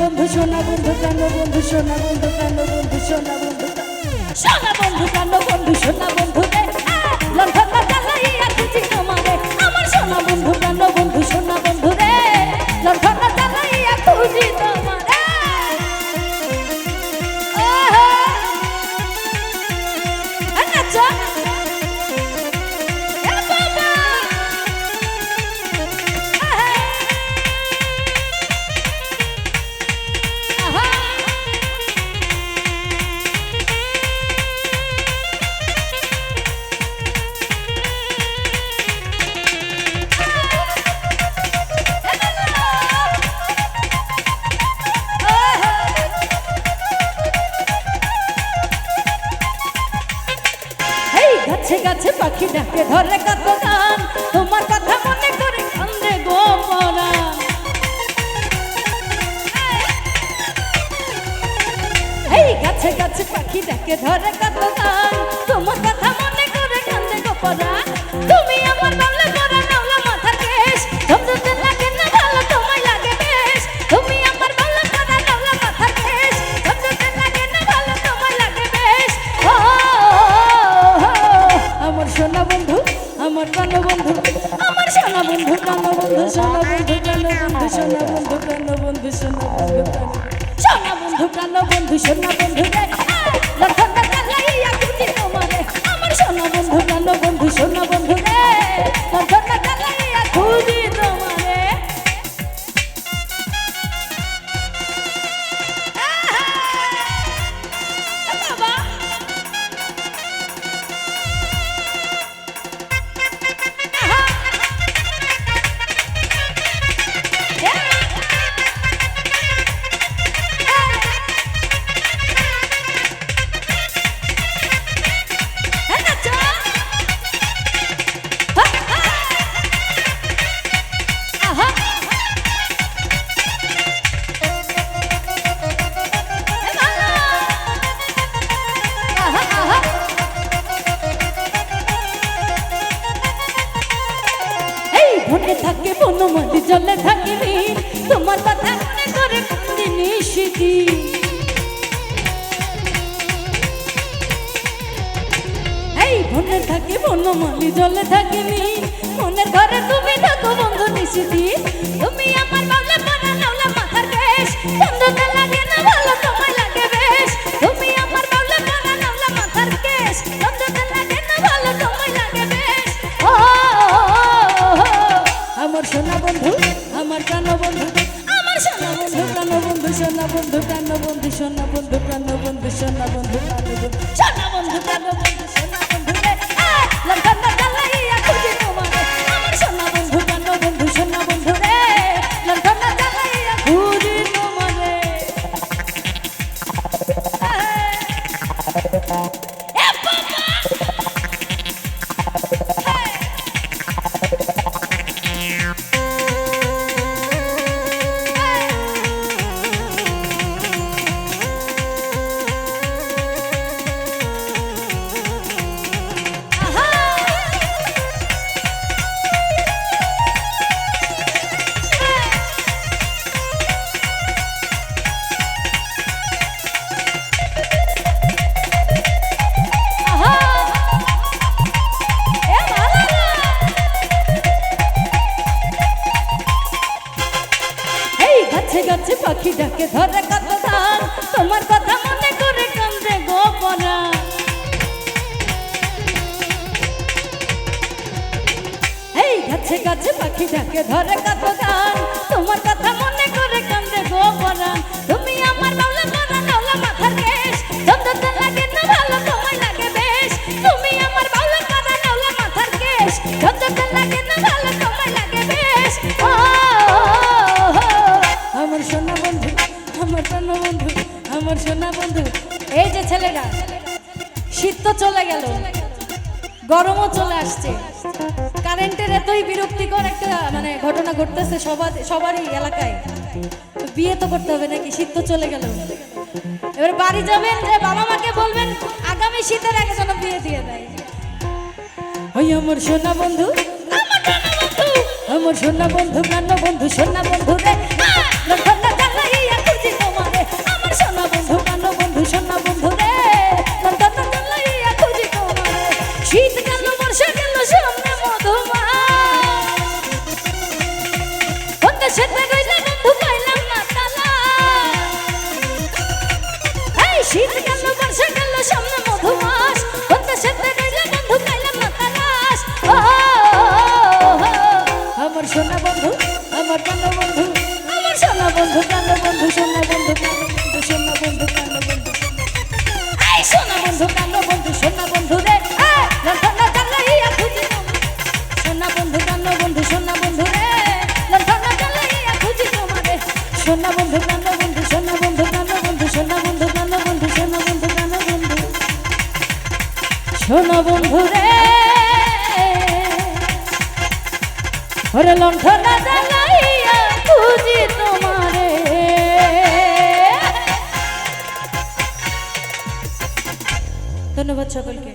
বন্ধু সোনা বন্ধু প্রাণ বন্ধু সোনা বন্ধু প্রাণ বন্ধু সোনা বন্ধু সোনা বন্ধু প্রাণ বন্ধু সোনা বন্ধু রে লঙ্ঘন জ্বালাইয়া খুঁজি তোমারে আমার সোনা বন্ধু প্রাণ বন্ধু সোনা বন্ধু রে লঙ্ঘন জ্বালাইয়া খুঁজি তোমারে নাচো গাছে গাছে পাখি ডাকে ধরে কত গান তোমার কথা মনে করে কান্দে গো পরাণ এই গাছে গাছে পাখি ডাকে ধরে কত গান তোমার কথা মনে করে কান্দে গো পরাণ তুমি আমার বললে পরা নাওলা মাথার কেশ ঝমঝমতে লাগে না ভালো তোমায় লাগে বেশ তুমি আমার বললে পরা নাওলা মাথার কেশ ঝমঝমতে লাগে না ভালো তোমায় লাগে বেশ আমার সোনা বন্ধু আমার প্রাণ বন্ধু আমার সোনা বন্ধু প্রাণ বন্ধু সোনা বন্ধু প্রাণ বন্ধু সোনা বন্ধু প্রাণ বন্ধু সোনা বন্ধু প্রাণ বন্ধু সোনা বন্ধু রে লক্ষণটা জ্বালাইয়া খুঁজি তোমারে আমার সোনা বন্ধু প্রাণ বন্ধু সোনা বন্ধু রে লক্ষণটা জ্বালাইয়া খুঁজি তোমারে বাবা মনে থাকে বনমালি জলে থাকিনি তোমার কথা মনে করে কান্দি নিশিদি এই মনে থাকে বনমালি জলে থাকিনি মনের ঘরে তুমি থাকো বন্ধু নিশিদি তুমি আমার বাবলা পরা নাওলা মাথার কেশ বন্ধুতে লাগে না ভালো তোমায় লাগে বেশ তুমি আমার বাবলা পরা নাওলা মাথার কেশ বন্ধুতে লাগে না ভালো তোমায় লাগে বেশ আমার সোনা বন্ধু আমার প্রাণ বন্ধু আমার সোনা বন্ধু প্রাণ বন্ধু সোনা বন্ধু প্রাণ বন্ধু সোনা বন্ধু প্রাণ বন্ধু সোনা বন্ধু প্রাণ বন্ধু সোনা বন্ধু প্রাণ বন্ধু সোনা বন্ধু রে লঙ্ঘন জ্বালাইয়া খুঁজি তোমারে আমার সোনা বন্ধু প্রাণ বন্ধু সোনা বন্ধু রে লঙ্ঘন জ্বালাইয়া খুঁজি তোমারে গাছে পাখি ডাকে ধরে কত ধান তোমার কথা মনে করে কান্দে গো পরাণ এই গাছে গাছে পাখি ডাকে ধরে কত ধান তোমার কথা মনে করে কান্দে গো পরাণ তুমি আমার বাবলা পরা নাওলা মাথার কেশ ঝমঝমতে লাগে না ভালো তোমায় লাগে বেশ তুমি আমার বাবলা পরা নাওলা মাথার কেশ ঝমঝমতে লাগে না ভালো তোমায় লাগে বেশ আমার সোনা বন্ধু আমার প্রাণ বন্ধু আমার সোনা বন্ধু এই যে ছেলেরা শীত তো চলে গেল গরমও চলে আসছে কারেন্টের এতই বিরক্তিকর একটা মানে ঘটনা ঘটতেছে সবারই এলাকায় বিয়ে তো করতে হবে নাকি শীত তো চলে গেল এবার বাড়ি যাবেন যে বাবা মাকে বলবেন আগামী শীতের আগে যেন বিয়ে দিয়ে দেয় ওই আমার সোনা বন্ধু আমার সোনা বন্ধু প্রাণ বন্ধু সোনা বন্ধু রে লক্ষণ জ্বালাইয়া খুঁজি বন্ধু কালো বন্ধু সোনা বন্ধু কালো বন্ধু সোনা বন্ধু কালো বন্ধু এই সোনা বন্ধু কালো বন্ধু সোনা বন্ধু রে লণ্ঠনা জ্বালাইয়া খুঁজি সোনা বন্ধু কালো বন্ধু সোনা বন্ধু রে লণ্ঠনা জ্বালাইয়া খুঁজি তোমারে সোনা বন্ধু কালো বন্ধু সোনা বন্ধু কালো বন্ধু সোনা বন্ধু কালো বন্ধু সোনা বন্ধু কালো বন্ধু সোনা বন্ধু রে ওরে লণ্ঠনা জ্বালাইয়া খুঁজি তোমারে। ধন্যবাদ সকলকে।